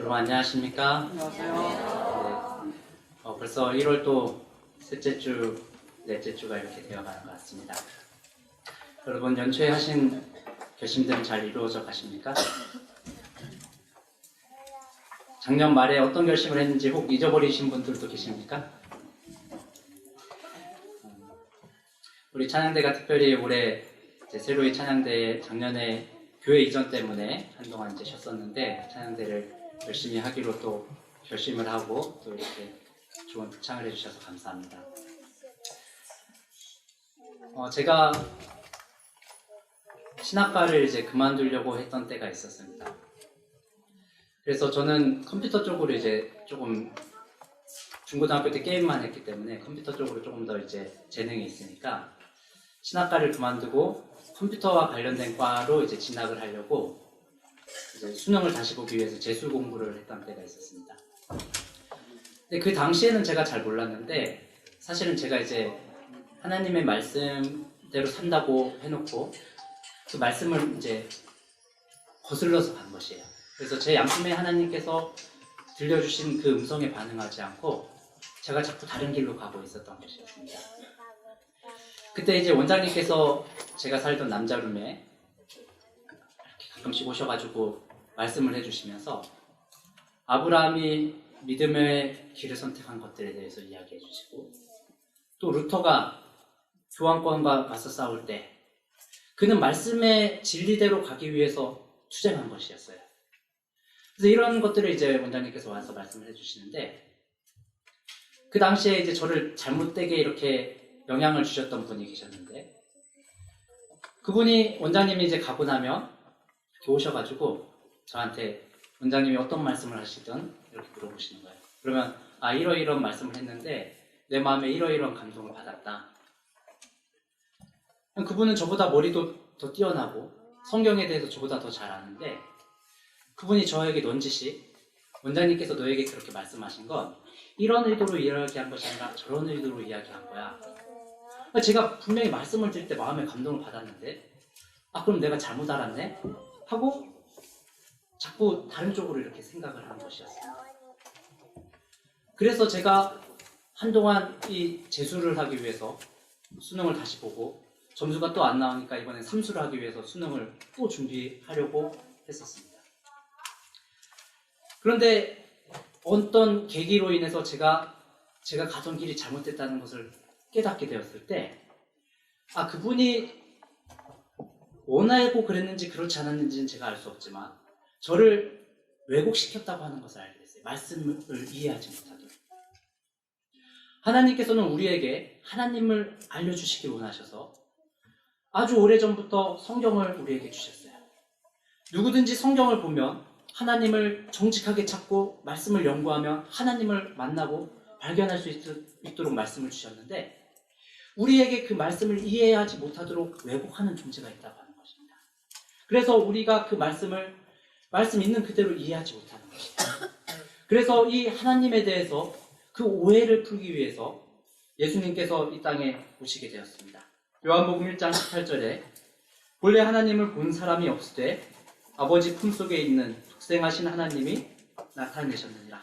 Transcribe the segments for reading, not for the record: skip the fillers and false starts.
여러분 안녕하십니까? 안녕하세요. 네, 벌써 1월 또 셋째 주, 넷째 주가 이렇게 되어가는 것 같습니다. 여러분 연초에 하신 결심들은 잘 이루어져 가십니까? 작년 말에 어떤 결심을 했는지 혹 잊어버리신 분들도 계십니까? 우리 찬양대가 특별히 올해 이제 새로이 찬양대에 작년에 교회 이전 때문에 한동안 이제 쉬었었는데 찬양대를 열심히 하기로 또 결심을 하고 또 이렇게 좋은 특창을 해주셔서 감사합니다. 제가 신학과를 이제 그만두려고 했던 때가 있었습니다. 그래서 저는 컴퓨터 쪽으로 이제 조금 중고등학교 때 게임만 했기 때문에 컴퓨터 쪽으로 조금 더 이제 재능이 있으니까 신학과를 그만두고 컴퓨터와 관련된 과로 이제 진학을 하려고 이제 수능을 다시 보기 위해서 재수 공부를 했던 때가 있었습니다. 근데 그 당시에는 제가 잘 몰랐는데 사실은 제가 이제 하나님의 말씀대로 산다고 해놓고 그 말씀을 이제 거슬러서 간 것이에요. 그래서 제 양심에 하나님께서 들려주신 그 음성에 반응하지 않고 제가 자꾸 다른 길로 가고 있었던 것이었습니다. 그때 이제 원장님께서 제가 살던 남자룸에 이렇게 가끔씩 오셔가지고 말씀을 해주시면서 아브라함이 믿음의 길을 선택한 것들에 대해서 이야기해 주시고 또 루터가 교황권과 맞서 싸울 때 그는 말씀의 진리대로 가기 위해서 투쟁한 것이었어요. 그래서 이런 것들을 이제 원장님께서 와서 말씀을 해주시는데 그 당시에 이제 저를 잘못되게 이렇게 영향을 주셨던 분이 계셨는데 그분이 원장님이 이제 가고 나면 이렇게 오셔가지고 저한테 원장님이 어떤 말씀을 하시든 이렇게 물어보시는 거예요. 그러면 이러이런 말씀을 했는데 내 마음에 이러이런 감동을 받았다. 그분은 저보다 머리도 더 뛰어나고 성경에 대해서 저보다 더 잘 아는데 그분이 저에게 넌지시 원장님께서 너에게 그렇게 말씀하신 건 이런 의도로 이야기한 것이 아니라 저런 의도로 이야기한 거야. 제가 분명히 말씀을 드릴 때 마음에 감동을 받았는데 그럼 내가 잘못 알았네? 하고 자꾸 다른 쪽으로 이렇게 생각을 한 것이었어요. 그래서 제가 한동안 이 재수를 하기 위해서 수능을 다시 보고 점수가 또 안 나오니까 이번엔 삼수를 하기 위해서 수능을 또 준비하려고 했었습니다. 그런데 어떤 계기로 인해서 제가 가던 길이 잘못됐다는 것을 깨닫게 되었을 때 그분이 원하고 그랬는지 그렇지 않았는지는 제가 알 수 없지만 저를 왜곡시켰다고 하는 것을 알게 됐어요. 말씀을 이해하지 못하도록. 하나님께서는 우리에게 하나님을 알려주시길 원하셔서 아주 오래전부터 성경을 우리에게 주셨어요. 누구든지 성경을 보면 하나님을 정직하게 찾고 말씀을 연구하며 하나님을 만나고 발견할 수 있도록 말씀을 주셨는데 우리에게 그 말씀을 이해하지 못하도록 왜곡하는 존재가 있다고 하는 것입니다. 그래서 우리가 그 말씀 있는 그대로 이해하지 못하는 것입니다. 그래서 이 하나님에 대해서 그 오해를 풀기 위해서 예수님께서 이 땅에 오시게 되었습니다. 요한복음 1장 18절에 본래 하나님을 본 사람이 없으되 아버지 품속에 있는 독생하신 하나님이 나타내셨느니라.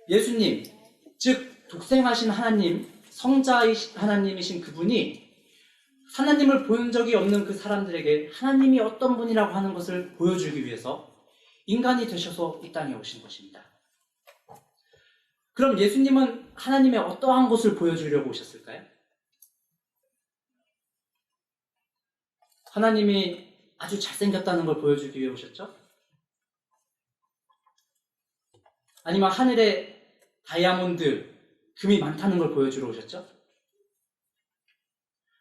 예수님, 즉 독생하신 하나님, 성자이신 하나님이신 그분이 하나님을 본 적이 없는 그 사람들에게 하나님이 어떤 분이라고 하는 것을 보여주기 위해서 인간이 되셔서 이 땅에 오신 것입니다. 그럼 예수님은 하나님의 어떠한 것을 보여주려고 오셨을까요? 하나님이 아주 잘생겼다는 걸 보여주기 위해 오셨죠? 아니면 하늘에 다이아몬드, 금이 많다는 걸 보여주러 오셨죠?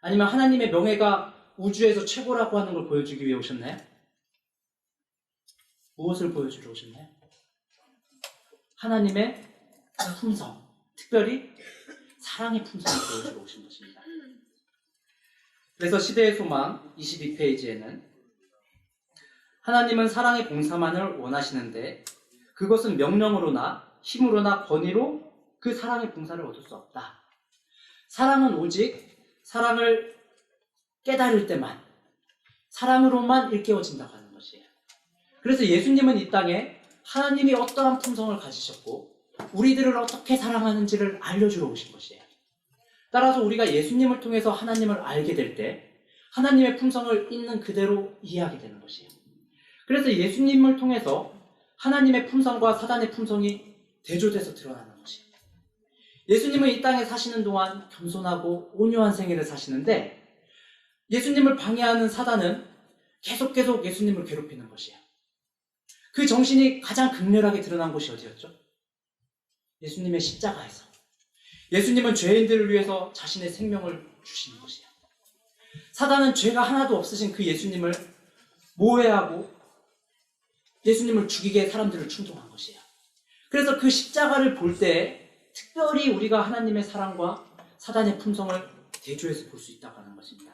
아니면 하나님의 명예가 우주에서 최고라고 하는 걸 보여주기 위해 오셨나요? 무엇을 보여주러 오셨나요? 하나님의 품성, 특별히 사랑의 품성을 보여주러 오신 것입니다. 그래서 시대의 소망 22페이지에는 하나님은 사랑의 봉사만을 원하시는데 그것은 명령으로나 힘으로나 권위로 그 사랑의 봉사를 얻을 수 없다. 사랑은 오직 사랑을 깨달을 때만 사랑으로만 일깨워진다고 하는 것이에요. 그래서 예수님은 이 땅에 하나님이 어떠한 품성을 가지셨고 우리들을 어떻게 사랑하는지를 알려주러 오신 것이에요. 따라서 우리가 예수님을 통해서 하나님을 알게 될 때 하나님의 품성을 있는 그대로 이해하게 되는 것이에요. 그래서 예수님을 통해서 하나님의 품성과 사단의 품성이 대조돼서 드러나는 것이에요. 예수님은 이 땅에 사시는 동안 겸손하고 온유한 생애를 사시는데 예수님을 방해하는 사단은 계속 예수님을 괴롭히는 것이에요. 그 정신이 가장 극렬하게 드러난 곳이 어디였죠? 예수님의 십자가에서. 예수님은 죄인들을 위해서 자신의 생명을 주시는 것이에요. 사단은 죄가 하나도 없으신 그 예수님을 모해하고 예수님을 죽이게 사람들을 충동한 것이에요. 그래서 그 십자가를 볼 때 특별히 우리가 하나님의 사랑과 사단의 품성을 대조해서 볼 수 있다고 하는 것입니다.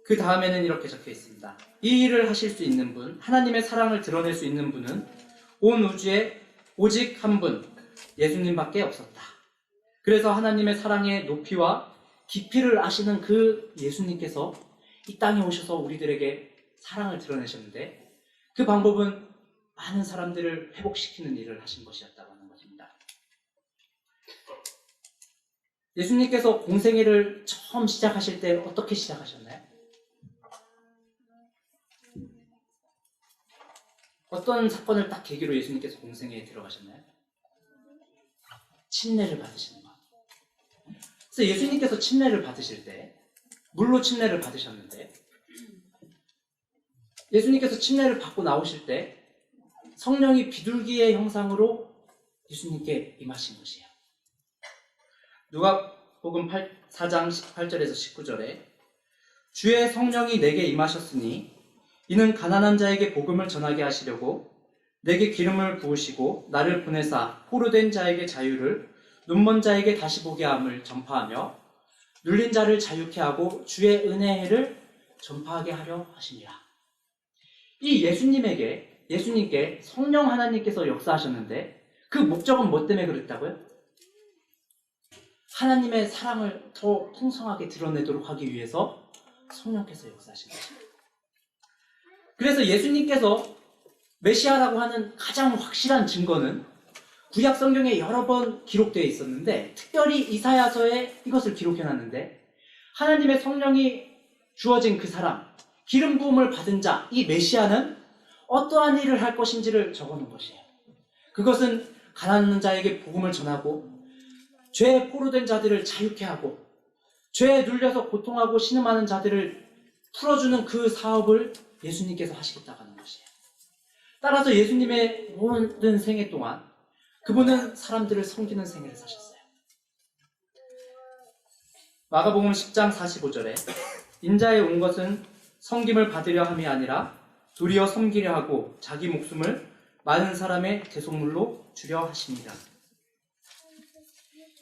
그 다음에는 이렇게 적혀 있습니다. 이 일을 하실 수 있는 분, 하나님의 사랑을 드러낼 수 있는 분은 온 우주에 오직 한 분, 예수님밖에 없었다. 그래서 하나님의 사랑의 높이와 깊이를 아시는 그 예수님께서 이 땅에 오셔서 우리들에게 사랑을 드러내셨는데 그 방법은 많은 사람들을 회복시키는 일을 하신 것이었다고 하는 것입니다. 예수님께서 공생애를 처음 시작하실 때 어떻게 시작하셨나요? 어떤 사건을 딱 계기로 예수님께서 공생애에 들어가셨나요? 침례를 받으시는 것. 그래서 예수님께서 침례를 받으실 때, 물로 침례를 받으셨는데, 예수님께서 침례를 받고 나오실 때 성령이 비둘기의 형상으로 예수님께 임하신 것이에요. 누가복음 4장 18절에서 19절에 주의 성령이 내게 임하셨으니 이는 가난한 자에게 복음을 전하게 하시려고 내게 기름을 부으시고 나를 보내사 포로된 자에게 자유를 눈먼 자에게 다시 보게 함을 전파하며 눌린 자를 자유케 하고 주의 은혜를 전파하게 하려 하심이라. 이 예수님께 성령 하나님께서 역사하셨는데 그 목적은 뭐 때문에 그랬다고요? 하나님의 사랑을 더 풍성하게 드러내도록 하기 위해서 성령께서 역사하신 것입니다. 그래서 예수님께서 메시아라고 하는 가장 확실한 증거는 구약 성경에 여러 번 기록되어 있었는데 특별히 이사야서에 이것을 기록해놨는데 하나님의 성령이 주어진 그 사람, 기름 부음을 받은 자, 이 메시아는 어떠한 일을 할 것인지를 적어놓은 것이에요. 그것은 가난한 자에게 복음을 전하고 죄에 포로된 자들을 자유케 하고 죄에 눌려서 고통하고 신음하는 자들을 풀어주는 그 사업을 예수님께서 하시겠다고 하는 것이에요. 따라서 예수님의 모든 생애 동안 그분은 사람들을 섬기는 생애를 사셨어요. 마가복음 10장 45절에 인자에 온 것은 섬김을 받으려 함이 아니라 도리어 섬기려 하고 자기 목숨을 많은 사람의 대속물로 주려 하십니다.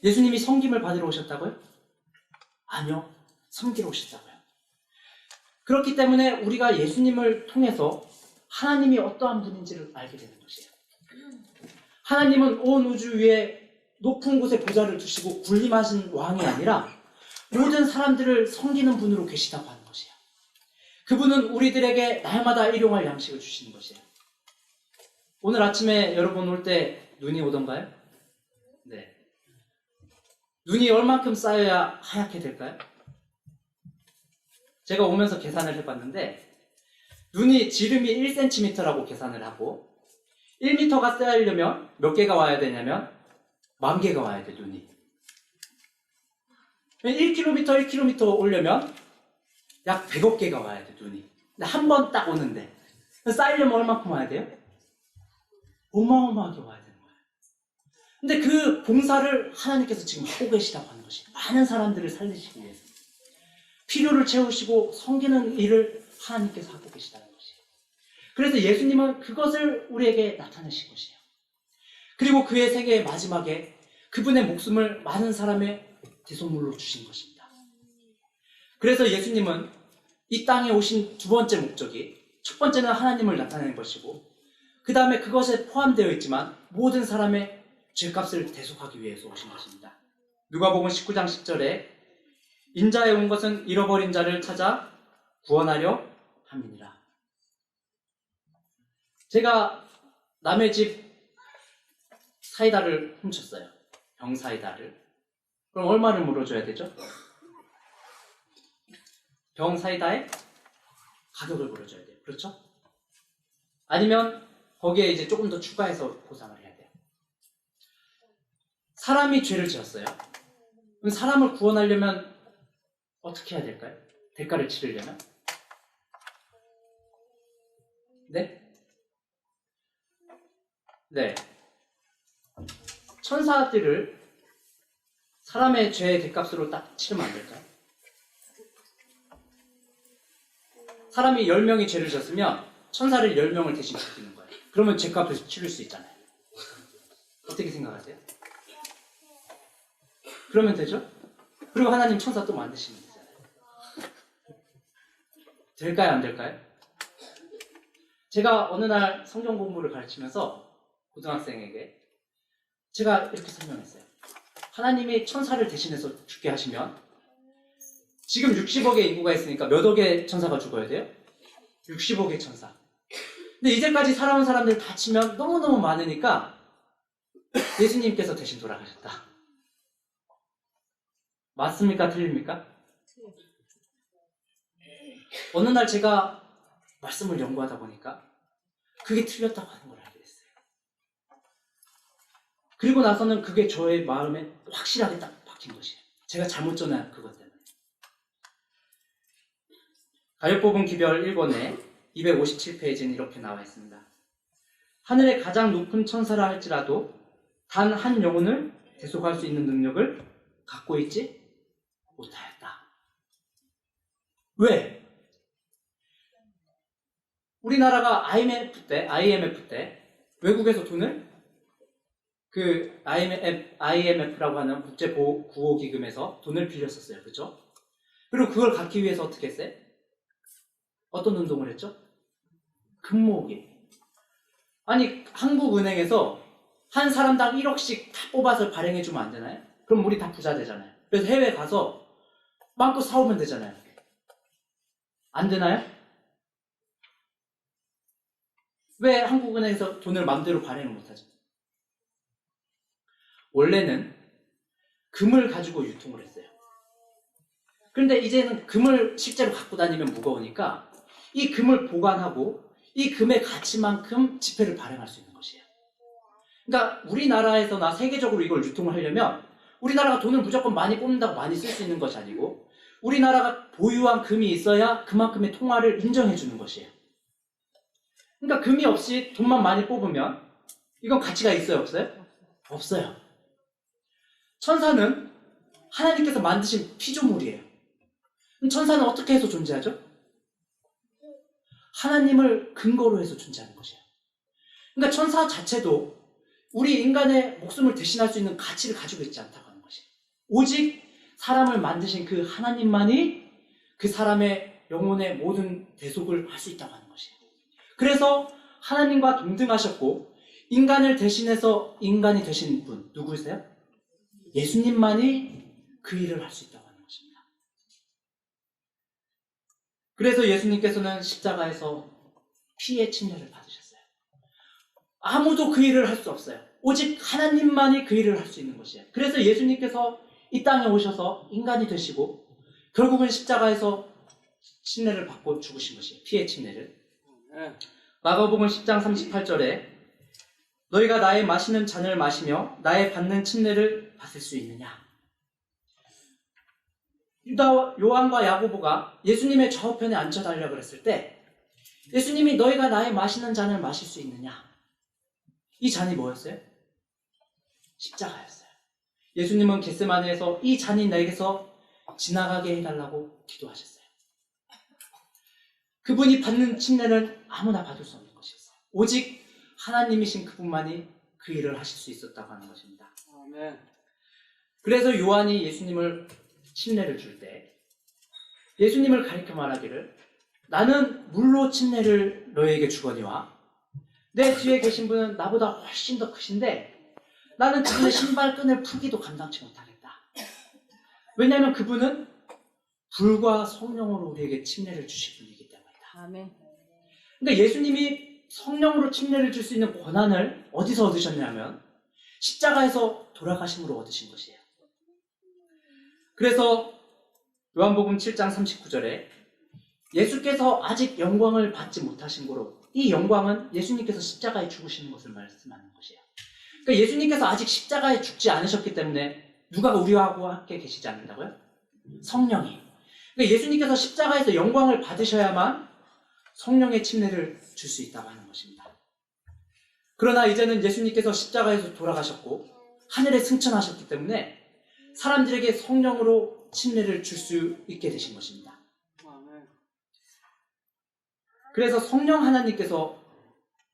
예수님이 섬김을 받으러 오셨다고요? 아니요. 섬기러 오셨다고요. 그렇기 때문에 우리가 예수님을 통해서 하나님이 어떠한 분인지를 알게 되는 것이에요. 하나님은 온 우주 위에 높은 곳에 보좌를 두시고 군림하신 왕이 아니라 모든 사람들을 섬기는 분으로 계시다고 하는 것이에요. 그분은 우리들에게 날마다 일용할 양식을 주시는 것이에요. 오늘 아침에 여러분 올 때 눈이 오던가요? 네. 눈이 얼만큼 쌓여야 하얗게 될까요? 제가 오면서 계산을 해봤는데 눈이 지름이 1cm라고 계산을 하고 1m가 쌓이려면 몇 개가 와야 되냐면 10,000개가 와야 돼, 눈이. 1km, 1km 오려면 약 100억 개가 와야 돼, 눈이. 근데 한 번 딱 오는데 쌓이려면 얼마큼 와야 돼요? 어마어마하게 와야 되는 거예요. 근데 그 봉사를 하나님께서 지금 하고 계시다고 하는 것이 많은 사람들을 살리시기 위해서 필요를 채우시고 섬기는 일을 하나님께서 하고 계시다는 것이에요. 그래서 예수님은 그것을 우리에게 나타내신 것이에요. 그리고 그의 생애의 마지막에 그분의 목숨을 많은 사람의 대속물로 주신 것입니다. 그래서 예수님은 이 땅에 오신 두 번째 목적이 첫 번째는 하나님을 나타내는 것이고 그 다음에 그것에 포함되어 있지만 모든 사람의 죄값을 대속하기 위해서 오신 것입니다. 누가복음 19장 10절에 인자에 온 것은 잃어버린 자를 찾아 구원하려 함이니라. 제가 남의 집 사이다를 훔쳤어요. 병 사이다를. 그럼 얼마를 물어줘야 되죠? 병 사이다에 가격을 물어줘야 돼요. 그렇죠? 아니면 거기에 이제 조금 더 추가해서 보상을 해야 돼요. 사람이 죄를 지었어요. 그럼 사람을 구원하려면 어떻게 해야 될까요? 대가를 치르려면? 네? 네. 천사들을 사람의 죄의 대값으로 딱 치르면 안 될까요? 사람이 10명이 죄를 졌으면 천사를 10명을 대신 죽이는 거예요. 그러면 죄값을 치를 수 있잖아요. 어떻게 생각하세요? 그러면 되죠? 그리고 하나님 천사 또 만드시면 되잖아요. 될까요? 안 될까요? 제가 어느 날 성경 공부를 가르치면서 고등학생에게 제가 이렇게 설명했어요. 하나님이 천사를 대신해서 죽게 하시면 지금 60억의 인구가 있으니까 몇 억의 천사가 죽어야 돼요? 60억의 천사. 근데 이제까지 살아온 사람들 다 치면 너무너무 많으니까 예수님께서 대신 돌아가셨다. 맞습니까? 틀립니까? 어느 날 제가 말씀을 연구하다 보니까 그게 틀렸다고 하는 걸 알게 됐어요. 그리고 나서는 그게 저의 마음에 확실하게 딱 박힌 것이에요. 제가 잘못 전한 그것 때문에. 가요법은 기별 1권에 257페이지는 이렇게 나와 있습니다. 하늘의 가장 높은 천사라 할지라도 단 한 영혼을 대속할 수 있는 능력을 갖고 있지 못하였다. 왜? 우리나라가 IMF 때 외국에서 돈을 그 IMF라고 하는 국제구호기금에서 돈을 빌렸었어요. 그렇죠? 그리고 그걸 갖기 위해서 어떻게 했어요? 어떤 운동을 했죠? 금 모으기. 아니 한국은행에서 한 사람당 1억씩 다 뽑아서 발행해주면 안 되나요? 그럼 우리 다 부자 되잖아요. 그래서 해외 가서 마음껏 사오면 되잖아요. 안 되나요? 왜 한국은행에서 돈을 마음대로 발행을 못하죠? 원래는 금을 가지고 유통을 했어요. 그런데 이제는 금을 실제로 갖고 다니면 무거우니까 이 금을 보관하고 이 금의 가치만큼 지폐를 발행할 수 있는 것이에요. 그러니까 우리나라에서나 세계적으로 이걸 유통을 하려면 우리나라가 돈을 무조건 많이 뽑는다고 많이 쓸 수 있는 것이 아니고 우리나라가 보유한 금이 있어야 그만큼의 통화를 인정해 주는 것이에요. 그러니까 금이 없이 돈만 많이 뽑으면 이건 가치가 있어요? 없어요? 없어요. 천사는 하나님께서 만드신 피조물이에요. 그럼 천사는 어떻게 해서 존재하죠? 하나님을 근거로 해서 존재하는 것이에요. 그러니까 천사 자체도 우리 인간의 목숨을 대신할 수 있는 가치를 가지고 있지 않다고 하는 것이에요. 오직 사람을 만드신 그 하나님만이 그 사람의 영혼의 모든 대속을 할 수 있다고 하는 것이에요. 그래서 하나님과 동등하셨고 인간을 대신해서 인간이 되신 분 누구세요? 예수님만이 그 일을 할 수 있다고 하는 것입니다. 그래서 예수님께서는 십자가에서 피의 침례를 받으셨어요. 아무도 그 일을 할 수 없어요. 오직 하나님만이 그 일을 할 수 있는 것이에요. 그래서 예수님께서 이 땅에 오셔서 인간이 되시고 결국은 십자가에서 침례를 받고 죽으신 것이에요. 피의 침례를. 마가복음 10장 38절에 너희가 나의 마시는 잔을 마시며 나의 받는 침례를 받을 수 있느냐? 유다 요한과 야고보가 예수님의 좌우편에 앉혀달라고 그랬을 때 예수님이 너희가 나의 마시는 잔을 마실 수 있느냐? 이 잔이 뭐였어요? 십자가였어요. 예수님은 겟세마네에서 이 잔이 내게서 지나가게 해달라고 기도하셨어요. 그분이 받는 침례는 아무나 받을 수 없는 것이었어요. 오직 하나님이신 그분만이 그 일을 하실 수 있었다고 하는 것입니다. 아멘. 그래서 요한이 예수님을 침례를 줄 때 예수님을 가리켜 말하기를 나는 물로 침례를 너에게 주거니와 내 뒤에 계신 분은 나보다 훨씬 더 크신데 나는 그분의 신발끈을 풀기도 감당치 못하겠다. 왜냐하면 그분은 불과 성령으로 우리에게 침례를 주실 분이기 때문이다. 아멘. 그러니까 예수님이 성령으로 침례를 줄 수 있는 권한을 어디서 얻으셨냐면 십자가에서 돌아가심으로 얻으신 것이에요. 그래서 요한복음 7장 39절에 예수께서 아직 영광을 받지 못하신 거로, 이 영광은 예수님께서 십자가에 죽으시는 것을 말씀하는 것이에요. 그러니까 예수님께서 아직 십자가에 죽지 않으셨기 때문에 누가 우리와 함께 계시지 않는다고요? 성령이. 그러니까 예수님께서 십자가에서 영광을 받으셔야만 성령의 침례를 줄 수 있다고 하는 것입니다. 그러나 이제는 예수님께서 십자가에서 돌아가셨고 하늘에 승천하셨기 때문에 사람들에게 성령으로 침례를 줄 수 있게 되신 것입니다. 그래서 성령 하나님께서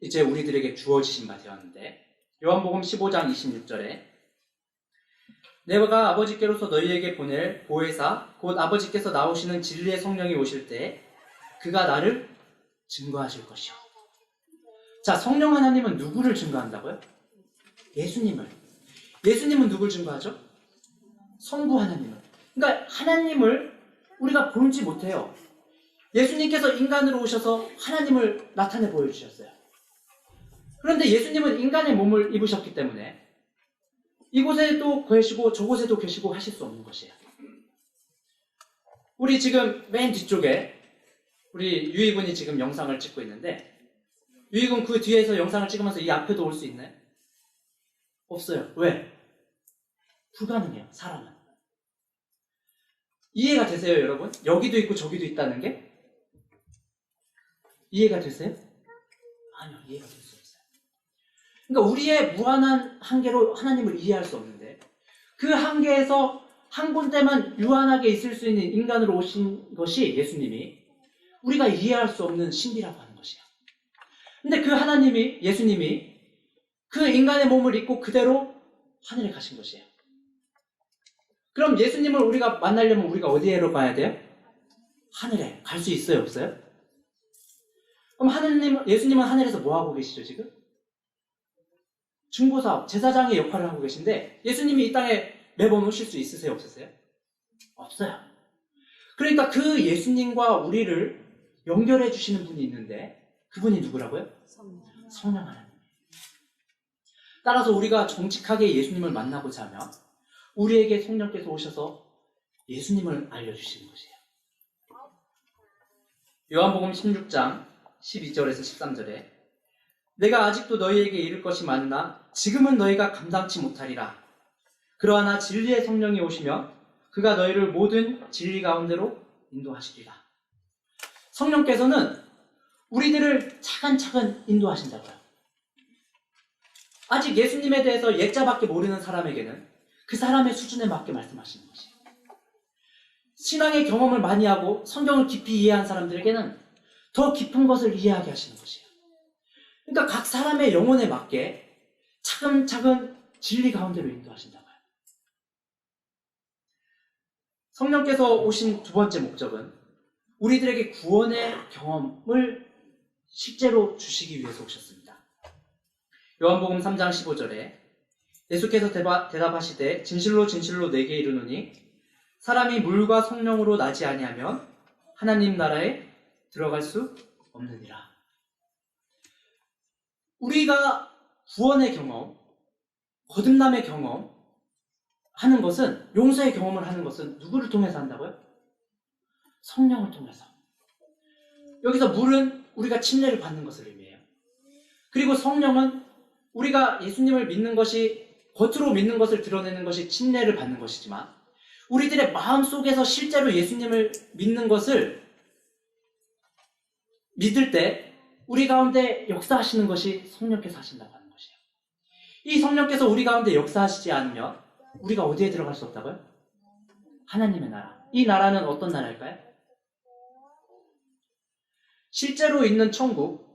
이제 우리들에게 주어지신 바 되었는데, 요한복음 15장 26절에 내가 아버지께로서 너희에게 보낼 보혜사 곧 아버지께서 나오시는 진리의 성령이 오실 때 그가 나를 증거하실 것이요. 자, 성령 하나님은 누구를 증거한다고요? 예수님을. 예수님은 누굴 증거하죠? 성부 하나님을. 그러니까 하나님을 우리가 보지 못해요. 예수님께서 인간으로 오셔서 하나님을 나타내 보여주셨어요. 그런데 예수님은 인간의 몸을 입으셨기 때문에 이곳에도 계시고 저곳에도 계시고 하실 수 없는 것이에요. 우리 지금 맨 뒤쪽에 우리 유이군이 지금 영상을 찍고 있는데, 유이군 그 뒤에서 영상을 찍으면서 이 앞에도 올 수 있나요? 없어요. 왜? 불가능해요. 사람은. 이해가 되세요, 여러분? 여기도 있고 저기도 있다는 게? 이해가 되세요? 아니요, 이해가 될 수 없어요. 그러니까 우리의 무한한 한계로 하나님을 이해할 수 없는데, 그 한계에서 한 군데만 유한하게 있을 수 있는 인간으로 오신 것이 예수님이 우리가 이해할 수 없는 신비라고 하는 것이야. 근데 그 하나님이, 예수님이 그 인간의 몸을 입고 그대로 하늘에 가신 것이에요. 그럼 예수님을 우리가 만나려면 우리가 어디로 가야 돼요? 하늘에. 갈 수 있어요, 없어요? 그럼 예수님은 하늘에서 뭐 하고 계시죠, 지금? 중보사업, 제사장의 역할을 하고 계신데, 예수님이 이 땅에 매번 오실 수 있으세요, 없으세요? 없어요. 그러니까 그 예수님과 우리를 연결해 주시는 분이 있는데, 그분이 누구라고요? 성령 하나님. 따라서 우리가 정직하게 예수님을 만나고자 하면 우리에게 성령께서 오셔서 예수님을 알려주시는 것이에요. 요한복음 16장 12절에서 13절에 내가 아직도 너희에게 이를 것이 많으나 지금은 너희가 감당치 못하리라. 그러하나 진리의 성령이 오시면 그가 너희를 모든 진리 가운데로 인도하시리라. 성령께서는 우리들을 차근차근 인도하신다고요. 아직 예수님에 대해서 예자밖에 모르는 사람에게는 그 사람의 수준에 맞게 말씀하시는 것이에요. 신앙의 경험을 많이 하고 성경을 깊이 이해한 사람들에게는 더 깊은 것을 이해하게 하시는 것이에요. 그러니까 각 사람의 영혼에 맞게 차근차근 진리 가운데로 인도하신다고요. 성령께서 오신 두 번째 목적은 우리들에게 구원의 경험을 실제로 주시기 위해서 오셨습니다. 요한복음 3장 15절에 예수께서 대답하시되 진실로 진실로 내게 이르노니 사람이 물과 성령으로 나지 아니하면 하나님 나라에 들어갈 수 없느니라. 우리가 구원의 경험, 거듭남의 경험 하는 것은, 용서의 경험을 하는 것은 누구를 통해서 한다고요? 성령을 통해서. 여기서 물은 우리가 침례를 받는 것을 의미해요. 그리고 성령은 우리가 예수님을 믿는 것이, 겉으로 믿는 것을 드러내는 것이 침례를 받는 것이지만 우리들의 마음속에서 실제로 예수님을 믿는 것을 믿을 때 우리 가운데 역사하시는 것이 성령께서 하신다고 하는 것이에요. 이 성령께서 우리 가운데 역사하시지 않으면 우리가 어디에 들어갈 수 없다고요? 하나님의 나라. 이 나라는 어떤 나라일까요? 실제로 있는 천국,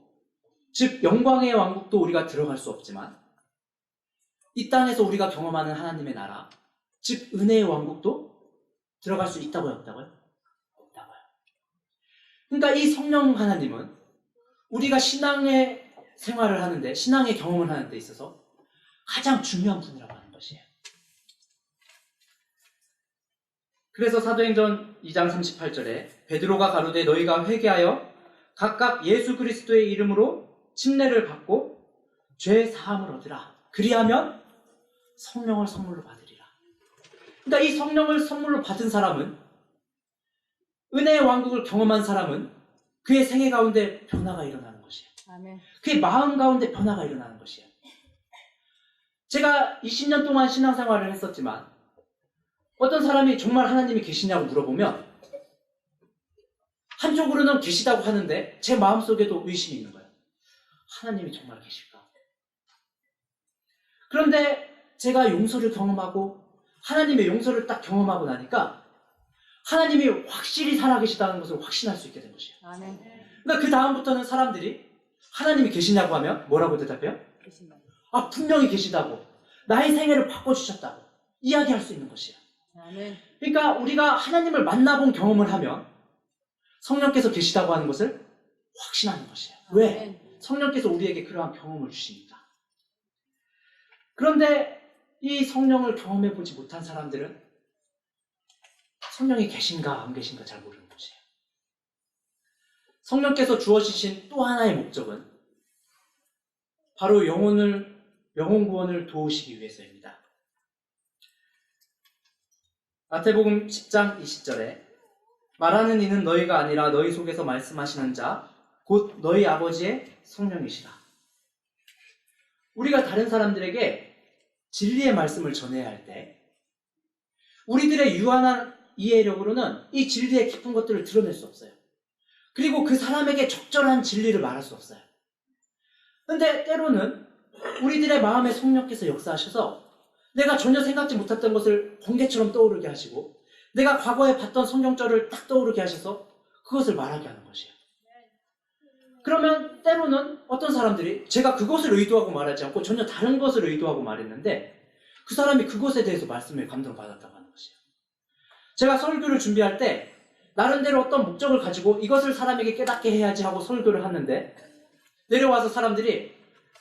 즉 영광의 왕국도 우리가 들어갈 수 없지만 이 땅에서 우리가 경험하는 하나님의 나라, 즉 은혜의 왕국도 들어갈 수 있다고요, 없다고요? 없다고요. 그러니까 이 성령 하나님은 우리가 신앙의 생활을 하는데, 신앙의 경험을 하는 데 있어서 가장 중요한 분이라고 하는 것이에요. 그래서 사도행전 2장 38절에 베드로가 가로되 너희가 회개하여 각각 예수 그리스도의 이름으로 침례를 받고 죄 사함을 얻으라. 그리하면 성령을 선물로 받으리라. 그러니까 이 성령을 선물로 받은 사람은, 은혜의 왕국을 경험한 사람은 그의 생애 가운데 변화가 일어나는 것이에요. 아멘. 그의 마음 가운데 변화가 일어나는 것이에요. 제가 20년 동안 신앙생활을 했었지만 어떤 사람이 정말 하나님이 계시냐고 물어보면 한쪽으로는 계시다고 하는데 제 마음속에도 의심이 있는 거예요. 하나님이 정말 계실까? 그런데 제가 용서를 경험하고 하나님의 용서를 딱 경험하고 나니까 하나님이 확실히 살아계시다는 것을 확신할 수 있게 된 것이에요. 아멘. 그러니까 그 다음부터는 사람들이 하나님이 계시냐고 하면 뭐라고 대답해요? 계신다. 아, 분명히 계시다고, 나의 생애를 바꿔주셨다고 이야기할 수 있는 것이에요. 아멘. 그러니까 우리가 하나님을 만나본 경험을 하면 성령께서 계시다고 하는 것을 확신하는 것이에요. 왜? 아멘. 성령께서 우리에게 그러한 경험을 주시니까. 그런데 이 성령을 경험해보지 못한 사람들은 성령이 계신가 안 계신가 잘 모르는 것이에요. 성령께서 주어주신 또 하나의 목적은 바로 영혼 구원을 도우시기 위해서입니다. 마태복음 10장 20절에 말하는 이는 너희가 아니라 너희 속에서 말씀하시는 자 곧 너희 아버지의 성령이시라. 우리가 다른 사람들에게 진리의 말씀을 전해야 할 때 우리들의 유한한 이해력으로는 이 진리의 깊은 것들을 드러낼 수 없어요. 그리고 그 사람에게 적절한 진리를 말할 수 없어요. 근데 때로는 우리들의 마음에 성령께서 역사하셔서 내가 전혀 생각지 못했던 것을 번개처럼 떠오르게 하시고 내가 과거에 봤던 성경절을 딱 떠오르게 하셔서 그것을 말하게 하는 것이에요. 그러면 때로는 어떤 사람들이 제가 그것을 의도하고 말하지 않고 전혀 다른 것을 의도하고 말했는데 그 사람이 그것에 대해서 말씀에 감동을 받았다고 하는 것이에요. 제가 설교를 준비할 때 나름대로 어떤 목적을 가지고 이것을 사람에게 깨닫게 해야지 하고 설교를 하는데 내려와서 사람들이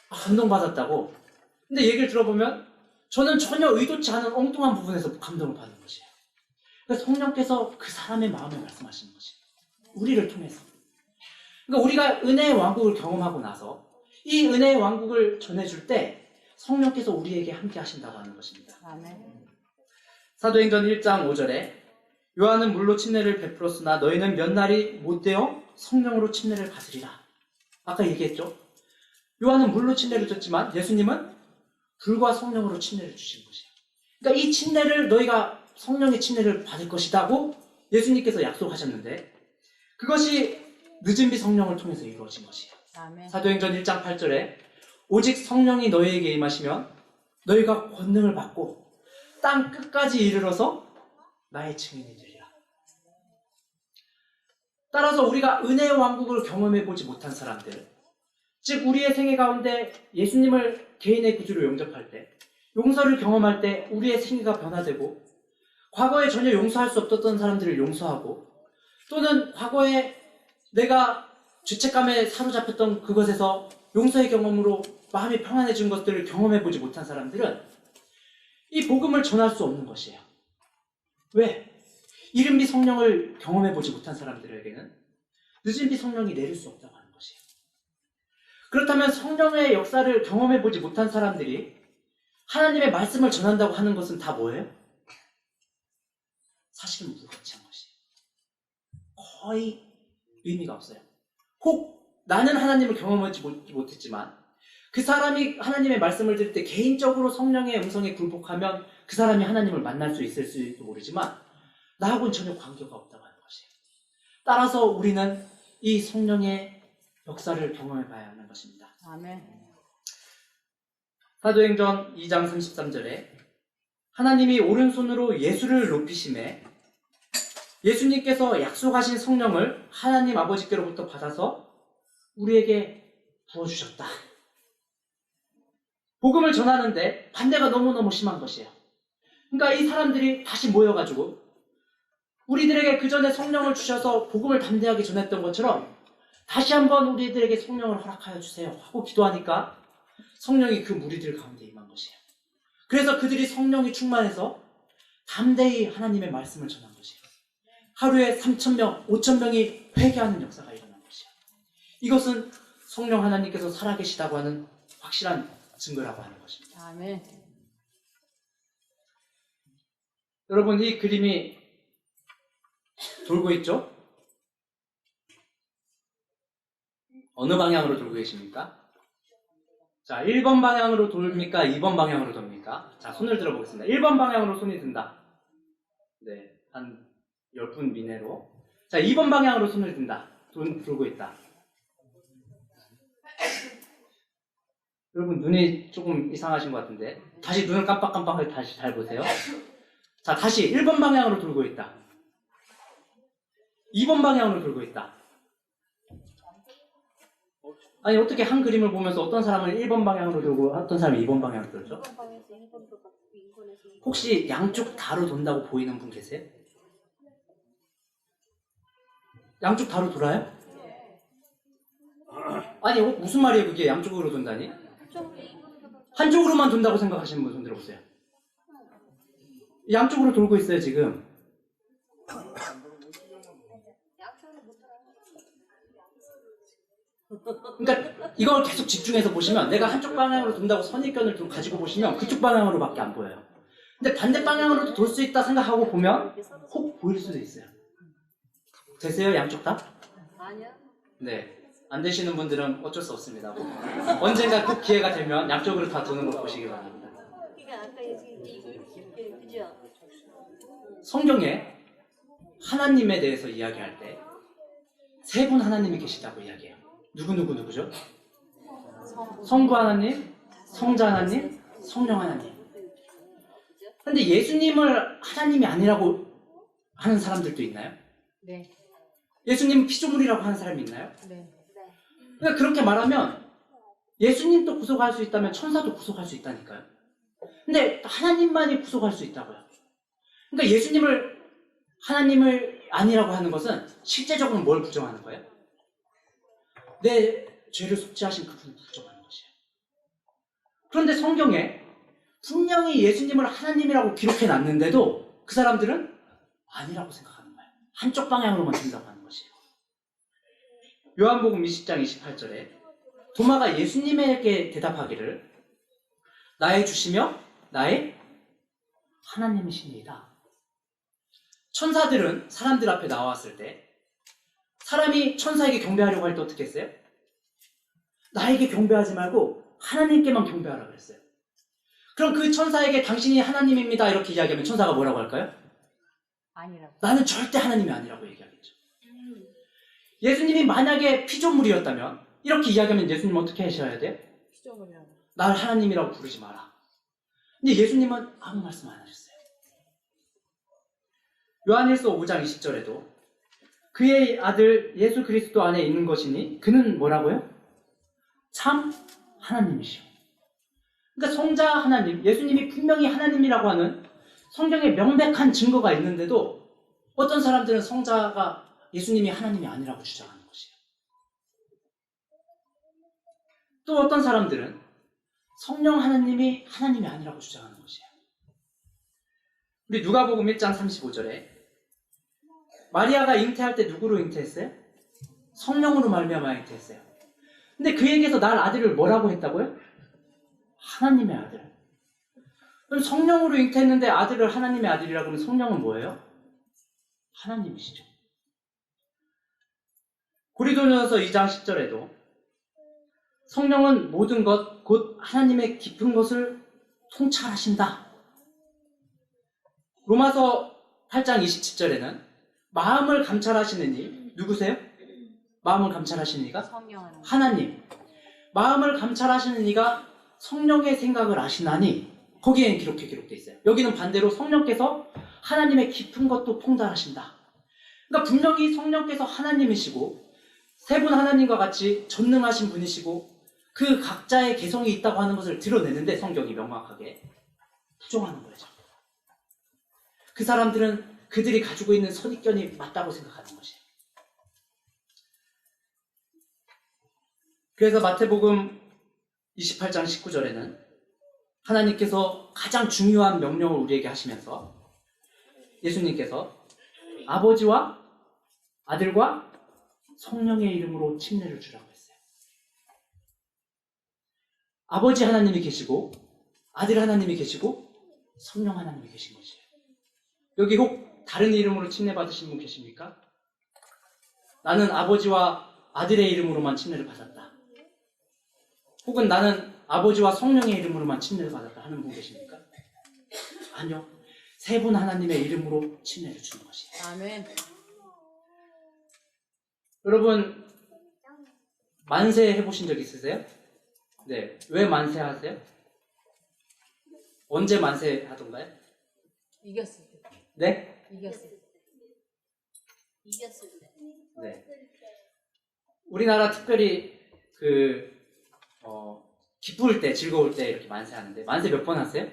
감동받았다고. 근데 얘기를 들어보면 저는 전혀 의도치 않은 엉뚱한 부분에서 감동을 받는 것이에요. 그래서 성령께서 그 사람의 마음에 말씀하시는 것이에요. 우리를 통해서. 그러니까 우리가 은혜의 왕국을 경험하고 나서 이 은혜의 왕국을 전해줄 때 성령께서 우리에게 함께 하신다고 하는 것입니다. 아멘. 사도행전 1장 5절에 요한은 물로 침례를 베풀었으나 너희는 몇 날이 못되어 성령으로 침례를 받으리라. 아까 얘기했죠. 요한은 물로 침례를 줬지만 예수님은 불과 성령으로 침례를 주신 것이에요. 그러니까 이 침례를 너희가 성령의 침례를 받을 것이라고 예수님께서 약속하셨는데 그것이 늦은 비 성령을 통해서 이루어진 것이에요. 아멘. 사도행전 1장 8절에 오직 성령이 너희에게 임하시면 너희가 권능을 받고 땅 끝까지 이르러서 나의 증인이 되리라. 따라서 우리가 은혜의 왕국을 경험해보지 못한 사람들, 즉 우리의 생애 가운데 예수님을 개인의 구주로 영접할 때, 용서를 경험할 때 우리의 생애가 변화되고 과거에 전혀 용서할 수 없었던 사람들을 용서하고 또는 과거에 내가 죄책감에 사로잡혔던 그것에서 용서의 경험으로 마음이 평안해진 것들을 경험해보지 못한 사람들은 이 복음을 전할 수 없는 것이에요. 왜? 이른 비 성령을 경험해보지 못한 사람들에게는 늦은 비 성령이 내릴 수 없다고 하는 것이에요. 그렇다면 성령의 역사를 경험해보지 못한 사람들이 하나님의 말씀을 전한다고 하는 것은 다 뭐예요? 사실은 무가치한 것이에요. 거의 의미가 없어요. 혹 나는 하나님을 경험하지 못했지만 그 사람이 하나님의 말씀을 들을 때 개인적으로 성령의 음성에 굴복하면 그 사람이 하나님을 만날 수 있을지도 모르지만 나하고는 전혀 관계가 없다고 하는 것이에요. 따라서 우리는 이 성령의 역사를 경험해 봐야 하는 것입니다. 아멘. 사도행전 2장 33절에 하나님이 오른손으로 예수를 높이심에 예수님께서 약속하신 성령을 하나님 아버지께로부터 받아서 우리에게 부어주셨다. 복음을 전하는데 반대가 너무너무 심한 것이에요. 그러니까 이 사람들이 다시 모여가지고 우리들에게 그 전에 성령을 주셔서 복음을 담대하게 전했던 것처럼 다시 한번 우리들에게 성령을 허락하여 주세요 하고 기도하니까 성령이 그 무리들 가운데 임한 것이에요. 그래서 그들이 성령이 충만해서 담대히 하나님의 말씀을 전한 것이에요. 하루에 3,000명, 5,000명이 회개하는 역사가 일어난 것이에요. 이것은 성령 하나님께서 살아계시다고 하는 확실한 증거라고 하는 것입니다. 아멘. 여러분, 이 그림이 돌고 있죠? 어느 방향으로 돌고 계십니까? 자, 1번 방향으로 돌립니까? 2번 방향으로 돕니까? 자, 손을 들어보겠습니다. 1번 방향으로 손이 든다. 네, 한 10분 미내로. 자, 2번 방향으로 손을 든다. 돌고 있다. 여러분, 눈이 조금 이상하신 것 같은데 다시 눈을 깜빡깜빡하게 다시 잘 보세요. 자, 다시 1번 방향으로 돌고 있다. 2번 방향으로 돌고 있다. 아니, 어떻게 한 그림을 보면서 어떤 사람은 1번 방향으로 돌고 어떤 사람은 2번 방향으로 돌죠? 혹시 양쪽 다로 돈다고 보이는 분 계세요? 양쪽 다로 돌아요? 아니, 무슨 말이에요 그게? 양쪽으로 돈다니? 한쪽으로만 돈다고 생각하시는 분 손 들어보세요. 양쪽으로 돌고 있어요 지금. 그러니까 이걸 계속 집중해서 보시면 내가 한쪽 방향으로 돈다고 선입견을 좀 가지고 보시면 그쪽 방향으로밖에 안 보여요. 근데 반대 방향으로도 돌 수 있다 생각하고 보면 혹 보일 수도 있어요. 되세요? 양쪽 다? 아니요. 네. 안 되시는 분들은 어쩔 수 없습니다. 언젠가 그 기회가 되면 양쪽으로 다 도는 걸 보시기 바랍니다. 그러니까 아까 이거 그죠? 성경에 하나님에 대해서 이야기할 때 세 분 하나님이 계시다고 이야기해요. 누구죠? 성부 하나님, 성자 하나님, 성령 하나님. 근데 예수님을 하나님이 아니라고 하는 사람들도 있나요? 네. 예수님은 피조물이라고 하는 사람이 있나요? 네. 그러니까 그렇게 말하면 예수님도 구속할 수 있다면 천사도 구속할 수 있다니까요. 근데 하나님만이 구속할 수 있다고요. 그러니까 예수님을 하나님을 아니라고 하는 것은 실제적으로 뭘 부정하는 거예요? 내 죄를 속죄하신 그분을 부정하는 것이에요. 그런데 성경에 분명히 예수님을 하나님이라고 기록해 놨는데도 그 사람들은 아니라고 생각하는 거예요. 한쪽 방향으로만 된다고 하는 것이에요. 요한복음 20장 28절에 도마가 예수님에게 대답하기를 나의 주시며 나의 하나님이십니다. 천사들은 사람들 앞에 나왔을 때 사람이 천사에게 경배하려고 할 때 어떻게 했어요? 나에게 경배하지 말고 하나님께만 경배하라 그랬어요. 그럼 그 천사에게 당신이 하나님입니다 이렇게 이야기하면 천사가 뭐라고 할까요? 아니라고. 나는 절대 하나님이 아니라고 얘기하겠죠. 예수님이 만약에 피조물이었다면 이렇게 이야기하면 예수님 어떻게 하셔야 돼요? 피조물이라고. 날 하나님이라고 부르지 마라. 근데 예수님은 아무 말씀 안 하셨어요. 요한일서 5장 20절에도 그의 아들 예수 그리스도 안에 있는 것이니 그는 뭐라고요? 참 하나님이시오. 그러니까 성자 하나님, 예수님이 분명히 하나님이라고 하는 성경에 명백한 증거가 있는데도 어떤 사람들은 성자가 예수님이 하나님이 아니라고 주장하는 것이에요. 또 어떤 사람들은 성령 하나님이 하나님이 아니라고 주장하는 것이에요. 우리 누가복음 1장 35절에 마리아가 잉태할 때 누구로 잉태했어요? 성령으로 말미암아 잉태했어요. 근데 그에게서 날 아들을 뭐라고 했다고요? 하나님의 아들. 그럼 성령으로 잉태했는데 아들을 하나님의 아들이라고 하면 성령은 뭐예요? 하나님이시죠. 고린도전서 2장 10절에도 성령은 모든 것, 곧 하나님의 깊은 것을 통찰하신다. 로마서 8장 27절에는 마음을 감찰하시는 이 누구세요? 마음을 감찰하시는 이가? 성령 하나님. 마음을 감찰하시는 이가 성령의 생각을 아시나니 거기에는 기록되어 있어요. 여기는 반대로 성령께서 하나님의 깊은 것도 통달하신다. 그러니까 분명히 성령께서 하나님이시고 세 분 하나님과 같이 전능하신 분이시고 그 각자의 개성이 있다고 하는 것을 드러내는데 성경이 명확하게 부정하는 거죠. 그 사람들은 그들이 가지고 있는 선입견이 맞다고 생각하는 것이에요. 그래서 마태복음 28장 19절에는 하나님께서 가장 중요한 명령을 우리에게 하시면서 예수님께서 아버지와 아들과 성령의 이름으로 침례를 주라고 했어요. 아버지 하나님이 계시고 아들 하나님이 계시고 성령 하나님이 계신 것이에요. 여기 혹 다른 이름으로 침례받으신 분 계십니까? 나는 아버지와 아들의 이름으로만 침례를 받았다. 혹은 나는 아버지와 성령의 이름으로만 침례를 받았다 하는 분 계십니까? 아니요. 세 분 하나님의 이름으로 침례를 주는 것이에요. 아멘. 여러분 만세 해보신 적 있으세요? 네. 왜 만세 하세요? 언제 만세 하던가요? 이겼을 때. 네? 이겼을 때. 이겼을 때. 네. 우리나라 특별히 기쁠 때, 즐거울 때 이렇게 만세하는데 만세 몇 번 하세요?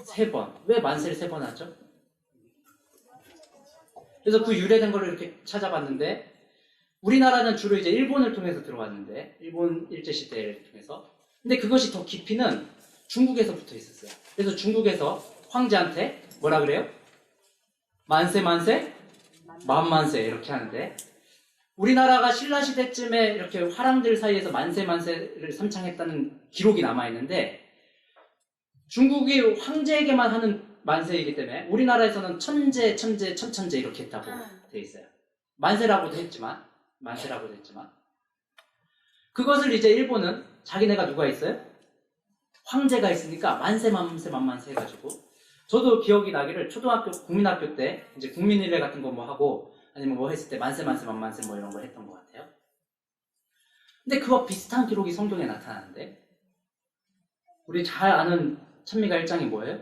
3번. 왜 만세를 3번 하죠? 그래서 그 유래된 거를 이렇게 찾아봤는데 우리나라는 주로 이제 일본을 통해서 들어왔는데 일본 일제시대를 통해서 근데 그것이 더 깊이는 중국에서 붙어 있었어요. 그래서 중국에서 황제한테 뭐라 그래요? 만세 만세 만만세 이렇게 하는데 우리나라가 신라시대쯤에 이렇게 화랑들 사이에서 만세 만세를 삼창했다는 기록이 남아있는데 중국이 황제에게만 하는 만세이기 때문에 우리나라에서는 천재 천재 천천재 이렇게 했다고 돼 있어요. 만세라고도 했지만 그것을 이제 일본은 자기네가 누가 있어요? 황제가 있으니까 만세 만세 만만세 해가지고 저도 기억이 나기를 초등학교 국민학교 때 이제 국민일례 같은 거 뭐 하고 아니면 뭐 했을 때 만세 만세 만만세 뭐 이런 거 했던 것 같아요. 근데 그와 비슷한 기록이 성경에 나타나는데 우리 잘 아는 찬미가 1장이 뭐예요?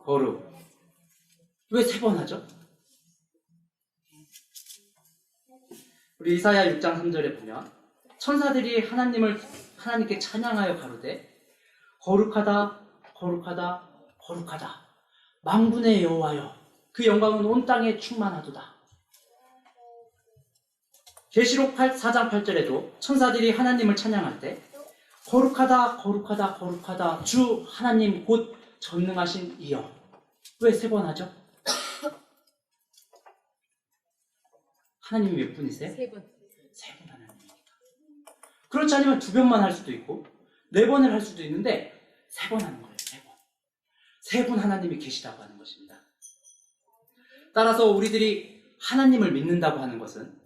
거룩. 왜 3번 하죠? 우리 이사야 6장 3절에 보면 천사들이 하나님께 찬양하여 가로되 거룩하다 거룩하다 거룩하다 만군의 여호와여 그 영광은 온 땅에 충만하도다. 계시록 4장 8절에도 천사들이 하나님을 찬양할 때 거룩하다 거룩하다 거룩하다 주 하나님 곧 전능하신 이여. 왜 3번 하죠? 하나님이 몇 분이세요? 3분. 3분 하나님입니다. 그렇지 않으면 2번만 할 수도 있고 4번을 할 수도 있는데 3번 하는 거예요. 3번. 3분 하나님이 계시다고 하는 것입니다. 따라서 우리들이 하나님을 믿는다고 하는 것은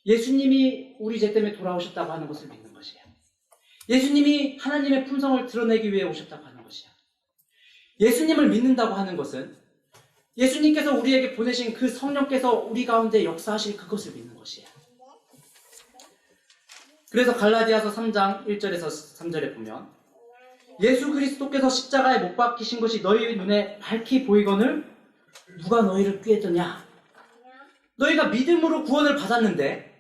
예수님이 우리 죄 때문에 돌아오셨다고 하는 것을 믿는 것이에요. 예수님이 하나님의 품성을 드러내기 위해 오셨다고 하는 것이에요. 예수님을 믿는다고 하는 것은 예수님께서 우리에게 보내신 그 성령께서 우리 가운데 역사하실 그것을 믿는 것이에요. 그래서 갈라디아서 3장 1절에서 3절에 보면 예수 그리스도께서 십자가에 못 박히신 것이 너희 눈에 밝히 보이거늘 누가 너희를 꾀했더냐? 너희가 믿음으로 구원을 받았는데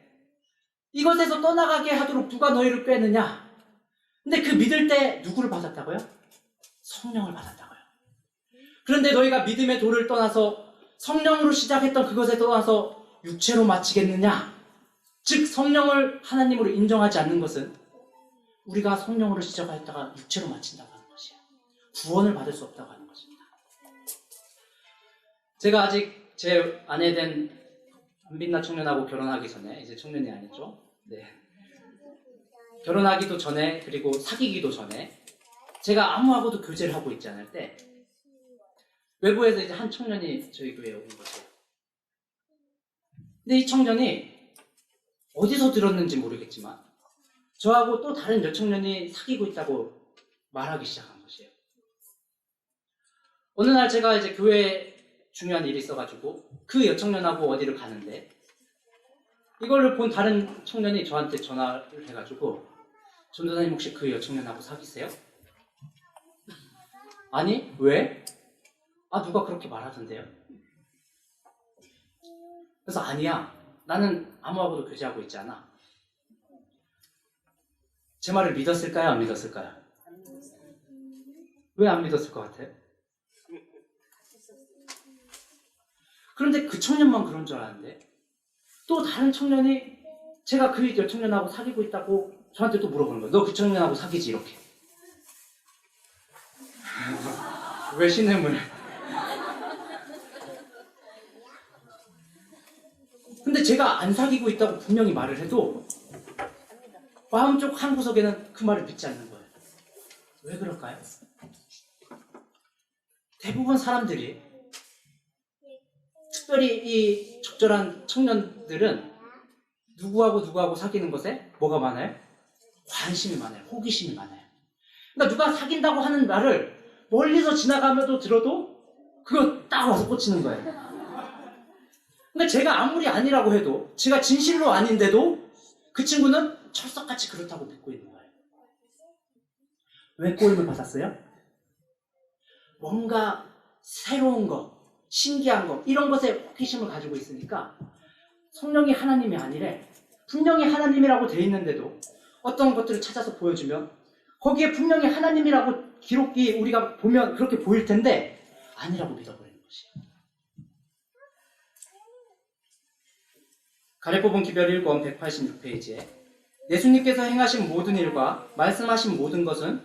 이것에서 떠나가게 하도록 누가 너희를 꾀느냐? 근데 그 믿을 때 누구를 받았다고요? 성령을 받았다고요. 그런데 너희가 믿음의 도를 떠나서 성령으로 시작했던 그것에 떠나서 육체로 마치겠느냐? 즉 성령을 하나님으로 인정하지 않는 것은 우리가 성령으로 시작하였다가 육체로 마친다고 하는 것이에요. 구원을 받을 수 없다고 하는 것입니다. 제가 아직 제 아내된 안빛나 청년하고 결혼하기 전에 이제 청년이 아니죠. 네. 결혼하기도 전에 그리고 사귀기도 전에 제가 아무하고도 교제를 하고 있지 않을 때 외부에서 이제 한 청년이 저희 교회에 온 거죠. 근데 이 청년이 어디서 들었는지 모르겠지만 저하고 또 다른 여청년이 사귀고 있다고 말하기 시작한 것이에요. 어느 날 제가 이제 교회에 중요한 일이 있어가지고 그 여청년하고 어디를 가는데 이거를 본 다른 청년이 저한테 전화를 해가지고 전도사님 혹시 그 여청년하고 사귀세요? 아니 왜? 아 누가 그렇게 말하던데요? 그래서 아니야 나는 아무하고도 교제하고 있지 않아. 제 말을 믿었을까요? 안 믿었을까요? 왜 안 믿었을 것 같아요? 그런데 그 청년만 그런 줄 알았는데 또 다른 청년이 제가 그 여청년하고 사귀고 있다고 저한테 또 물어보는 거예요. 너 그 청년하고 사귀지? 이렇게. 왜 신음을? 근데 제가 안 사귀고 있다고 분명히 말을 해도 마음속 한 구석에는 그 말을 믿지 않는 거예요. 왜 그럴까요? 대부분 사람들이, 특별히 이 적절한 청년들은 누구하고 사귀는 것에 뭐가 많아요? 관심이 많아요. 호기심이 많아요. 그러니까 누가 사귄다고 하는 말을 멀리서 지나가면서 들어도 그거 딱 와서 꽂히는 거예요. 근데 제가 아무리 아니라고 해도, 제가 진실로 아닌데도 그 친구는 철석같이 그렇다고 믿고 있는 거예요. 왜 꼬임을 받았어요? 뭔가 새로운 거, 신기한 거, 이런 것에 호기심을 가지고 있으니까 성령이 하나님이 아니래. 분명히 하나님이라고 돼 있는데도 어떤 것들을 찾아서 보여주면 거기에 분명히 하나님이라고 기록이 우리가 보면 그렇게 보일 텐데 아니라고 믿어버리는 것이에요. 가래 뽑은 기별 1권 186페이지에 예수님께서 행하신 모든 일과 말씀하신 모든 것은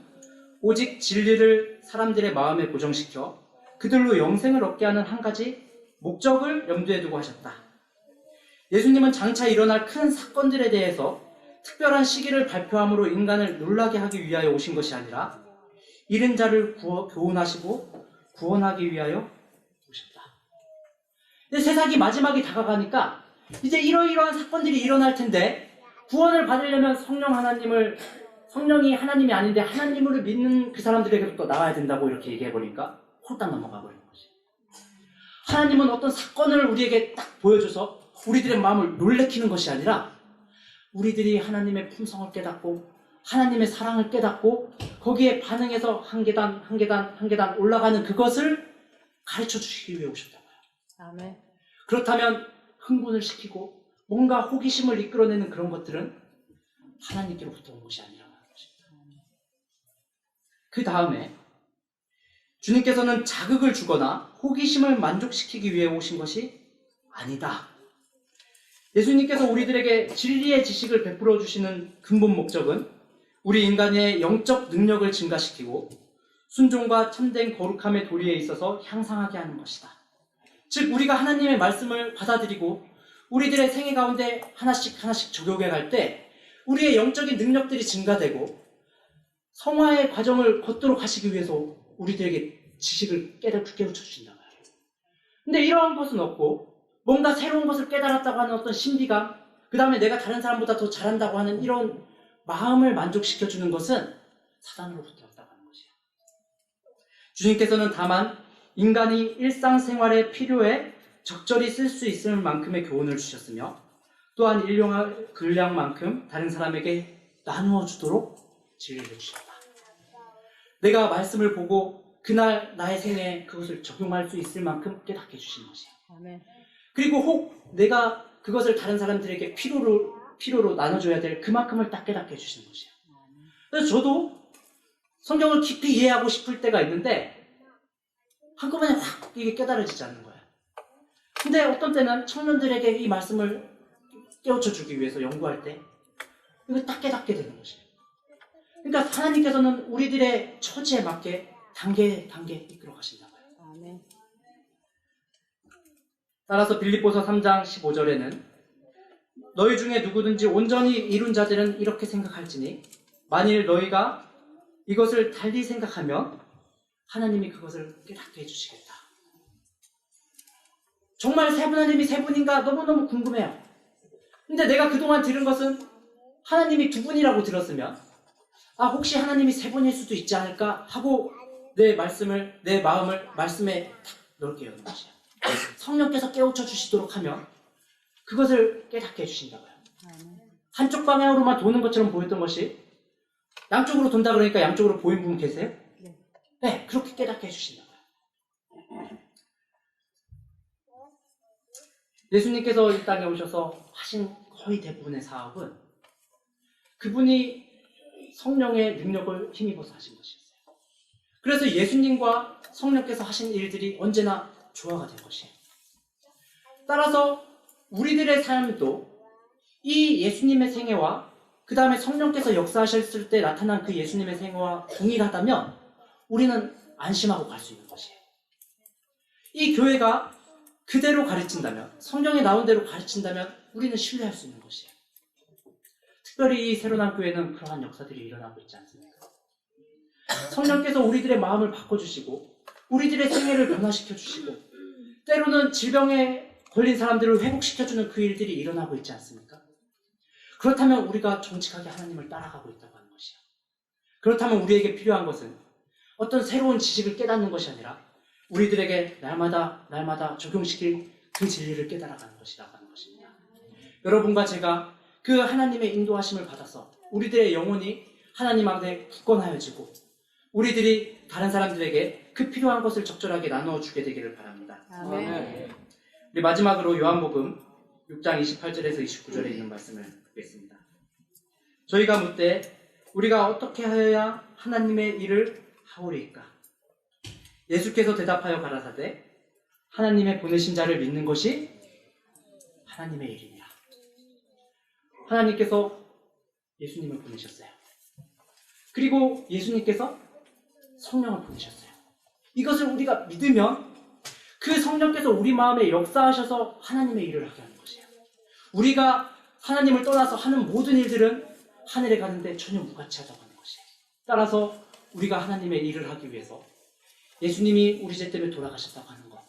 오직 진리를 사람들의 마음에 고정시켜 그들로 영생을 얻게 하는 한 가지 목적을 염두에 두고 하셨다. 예수님은 장차 일어날 큰 사건들에 대해서 특별한 시기를 발표함으로 인간을 놀라게 하기 위하여 오신 것이 아니라 잃은 자를 교훈하시고 구원하기 위하여 오셨다. 근데 세상이 마지막이 다가가니까 이제 이러이러한 사건들이 일어날 텐데 구원을 받으려면 성령이 하나님이 아닌데 하나님을 믿는 그 사람들에게도 또 나와야 된다고 이렇게 얘기해버리니까 홀딱 넘어가 버리는 거지. 하나님은 어떤 사건을 우리에게 딱 보여줘서 우리들의 마음을 놀래키는 것이 아니라 우리들이 하나님의 품성을 깨닫고 하나님의 사랑을 깨닫고 거기에 반응해서 한 계단 올라가는 그것을 가르쳐 주시기 위해 오셨다고요. 아멘. 그렇다면 흥분을 시키고 뭔가 호기심을 이끌어내는 그런 것들은 하나님께로부터 온 것이 아니라는 것입니다. 그 다음에 주님께서는 자극을 주거나 호기심을 만족시키기 위해 오신 것이 아니다. 예수님께서 우리들에게 진리의 지식을 베풀어 주시는 근본 목적은 우리 인간의 영적 능력을 증가시키고 순종과 참된 거룩함의 도리에 있어서 향상하게 하는 것이다. 즉 우리가 하나님의 말씀을 받아들이고 우리들의 생애 가운데 하나씩 적용해 갈 때 우리의 영적인 능력들이 증가되고 성화의 과정을 걷도록 하시기 위해서 우리들에게 지식을 깨우쳐 주신다고요. 근데 이러한 것은 없고 뭔가 새로운 것을 깨달았다고 하는 어떤 신비감, 그 다음에 내가 다른 사람보다 더 잘한다고 하는 이런 마음을 만족시켜주는 것은 사단으로부터 왔다고 하는 것이에요. 주님께서는 다만 인간이 일상생활의 필요에 적절히 쓸 수 있을 만큼의 교훈을 주셨으며 또한 일용할 분량만큼 다른 사람에게 나누어 주도록 진리를 주셨다. 내가 말씀을 보고 그날 나의 생애에 그것을 적용할 수 있을 만큼 깨닫게 해주신 것이에요. 아멘. 그리고 혹 내가 그것을 다른 사람들에게 필요로 나눠줘야 될 그만큼을 딱 깨닫게 해주시는 것이에요. 그래서 저도 성경을 깊이 이해하고 싶을 때가 있는데 한꺼번에 확 이게 깨달아지지 않는 거예요. 근데 어떤 때는 청년들에게 이 말씀을 깨우쳐 주기 위해서 연구할 때 이거 딱 깨닫게 되는 것이에요. 그러니까 하나님께서는 우리들의 처지에 맞게 단계 이끌어 가신다고요. 아멘. 따라서 빌립보서 3장 15절에는 너희 중에 누구든지 온전히 이룬 자들은 이렇게 생각할지니 만일 너희가 이것을 달리 생각하면 하나님이 그것을 깨닫게 해주시겠다. 정말 하나님이 세 분인가 너무너무 궁금해요. 근데 내가 그동안 들은 것은 하나님이 두 분이라고 들었으면 혹시 하나님이 세 분일 수도 있지 않을까 하고 내 마음을 말씀에 탁 넓게 여는 것이에요. 성령께서 깨우쳐 주시도록 하면 그것을 깨닫게 해주신다고요. 한쪽 방향으로만 도는 것처럼 보였던 것이 양쪽으로 돈다 그러니까 양쪽으로 보이는 분 계세요? 네, 그렇게 깨닫게 해주신다고요. 예수님께서 이 땅에 오셔서 하신 거의 대부분의 사업은 그분이 성령의 능력을 힘입어서 하신 것이었어요. 그래서 예수님과 성령께서 하신 일들이 언제나 조화가 된 것이에요. 따라서 우리들의 삶도 이 예수님의 생애와 그 다음에 성령께서 역사하셨을 때 나타난 그 예수님의 생애와 동일하다면 우리는 안심하고 갈 수 있는 것이에요. 이 교회가 그대로 가르친다면, 성경에 나온 대로 가르친다면 우리는 신뢰할 수 있는 것이에요. 특별히 이 새로난 교회는 그러한 역사들이 일어나고 있지 않습니까? 성령께서 우리들의 마음을 바꿔주시고 우리들의 생애를 변화시켜주시고 때로는 질병에 걸린 사람들을 회복시켜주는 그 일들이 일어나고 있지 않습니까? 그렇다면 우리가 정직하게 하나님을 따라가고 있다고 하는 것이요. 그렇다면 우리에게 필요한 것은 어떤 새로운 지식을 깨닫는 것이 아니라 우리들에게 날마다 적용시킬 그 진리를 깨달아가는 것이라고 하는 것입니다. 여러분과 제가 그 하나님의 인도하심을 받아서 우리들의 영혼이 하나님 앞에 굳건하여지고 우리들이 다른 사람들에게 그 필요한 것을 적절하게 나누어 주게 되기를 바랍니다. 아멘. 우리 마지막으로 요한복음 6장 28절에서 29절에 있는 말씀을 보겠습니다. 저희가 묻되 우리가 어떻게 하여야 하나님의 일을 하오리이까? 예수께서 대답하여 가라사대 하나님의 보내신 자를 믿는 것이 하나님의 일이니라. 하나님께서 예수님을 보내셨어요. 그리고 예수님께서 성령을 보내셨어요. 이것을 우리가 믿으면 그 성령께서 우리 마음에 역사하셔서 하나님의 일을 하게 하는 것이에요. 우리가 하나님을 떠나서 하는 모든 일들은 하늘에 가는데 전혀 무가치하다고 하는 것이에요. 따라서 우리가 하나님의 일을 하기 위해서 예수님이 우리 죄 때문에 돌아가셨다고 하는 것,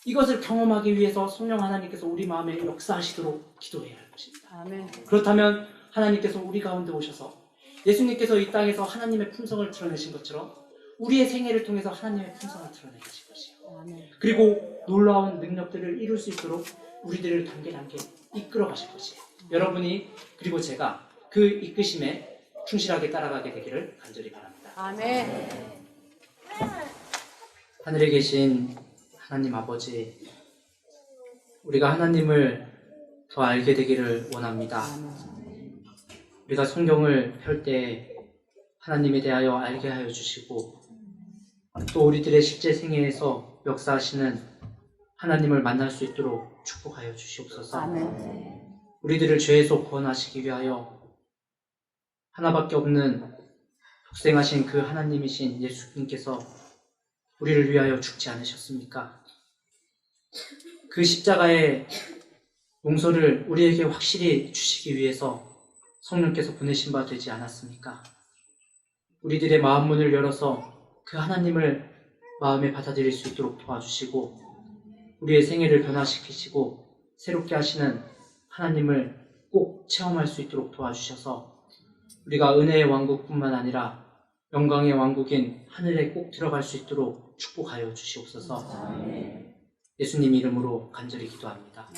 이것을 경험하기 위해서 성령 하나님께서 우리 마음에 역사하시도록 기도해야 할 것입니다. 아멘. 그렇다면 하나님께서 우리 가운데 오셔서 예수님께서 이 땅에서 하나님의 품성을 드러내신 것처럼 우리의 생애를 통해서 하나님의 품성을 드러내실 것이에요. 아멘. 그리고 놀라운 능력들을 이룰 수 있도록 우리들을 단계 이끌어 가실 것이에요. 여러분이 그리고 제가 그 이끄심에 충실하게 따라가게 되기를 간절히 바랍니다. 아멘. 하늘에 계신 하나님 아버지, 우리가 하나님을 더 알게 되기를 원합니다. 우리가 성경을 펼 때 하나님에 대하여 알게 하여 주시고 또 우리들의 실제 생애에서 역사하시는 하나님을 만날 수 있도록 축복하여 주시옵소서. 아멘. 우리들을 죄에서 구원하시기 위하여 하나밖에 없는 독생하신 그 하나님이신 예수님께서 우리를 위하여 죽지 않으셨습니까? 그 십자가의 용서를 우리에게 확실히 주시기 위해서 성령께서 보내신 바 되지 않았습니까? 우리들의 마음 문을 열어서 그 하나님을 마음에 받아들일 수 있도록 도와주시고 우리의 생애를 변화시키시고 새롭게 하시는 하나님을 꼭 체험할 수 있도록 도와주셔서 우리가 은혜의 왕국뿐만 아니라 영광의 왕국인 하늘에 꼭 들어갈 수 있도록 축복하여 주시옵소서. 예수님 이름으로 간절히 기도합니다.